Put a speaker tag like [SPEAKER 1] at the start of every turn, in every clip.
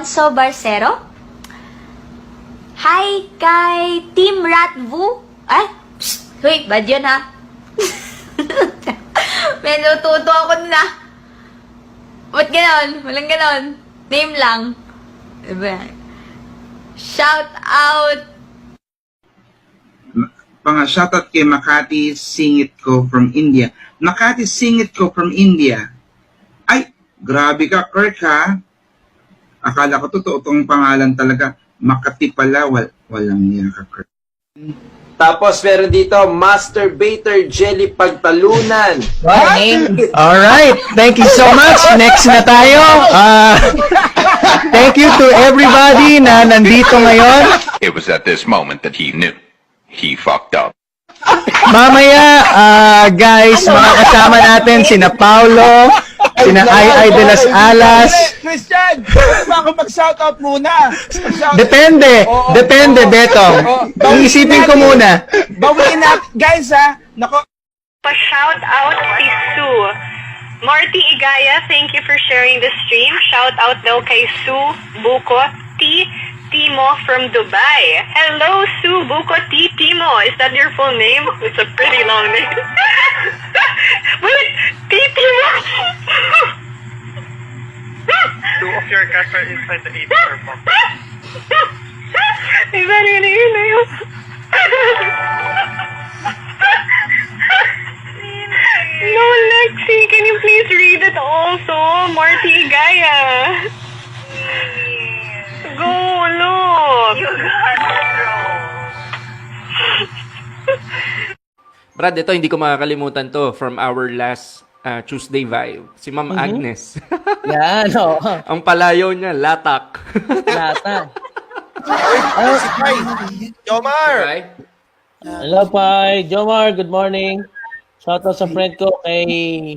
[SPEAKER 1] Alfonso Barcero. Hi kay Team Ratvu. Ay, psst, wait, bad yun ha. May natuto ako na. Ba't ganon? Walang ganon. Name lang. Diba? Shout out.
[SPEAKER 2] Shoutout kay Makati Singit Ko from India. Makati Singit Ko from India. Ay, grabe ka, Kirk, ha? Akala ko totoo itong pangalan talaga. Makati pala, walang niya ka, Kirk.
[SPEAKER 3] Tapos meron dito, Masturbator Jelly Pagtalunan.
[SPEAKER 4] Alright, thank you so much. Next na tayo. Thank you to everybody na nandito ngayon.
[SPEAKER 5] It was at this moment that he knew. He fucked up.
[SPEAKER 4] Mamaya, guys, mga kasama natin, sina Paulo, sina Ai de las Alas.
[SPEAKER 6] Christian, pwede ba ako mag-shoutout muna?
[SPEAKER 4] Depende, Betong. Iisipin ko muna.
[SPEAKER 6] Bawiin na, guys, ha? Nako.
[SPEAKER 7] Pa-shout out si Sue. Marty Igaya, thank you for sharing the stream. Shout out daw kay Sue Buko Timo from Dubai. Hello, Sue Buko Timo. Is that your full name? It's a pretty long name. Wait, Timo.
[SPEAKER 8] Two of your cats are inside the ATR box.
[SPEAKER 7] Is that really your name? No, Lexi, can you please read it also? Marty Igaya. Go, look.
[SPEAKER 9] Brad, ito hindi ko makakalimutan to from our last Tuesday vibe. Si Ma'am Agnes.
[SPEAKER 10] Yan, o.
[SPEAKER 9] Ang palayaw niya, latak.
[SPEAKER 10] Lata.
[SPEAKER 6] Jomar!
[SPEAKER 9] Okay?
[SPEAKER 10] Hello, Pai. Jomar, good morning. Shout out sa friend ko kay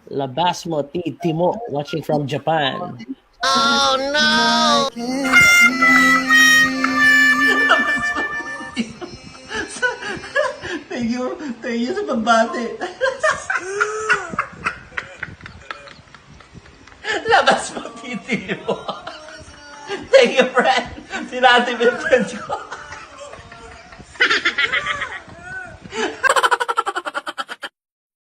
[SPEAKER 10] Labasmo T. Timo, watching from Japan.
[SPEAKER 6] Oh, no! Thank you sa pagbati. Labas mo, titi mo. Thank you, friend. Sinati mo yung friend ko.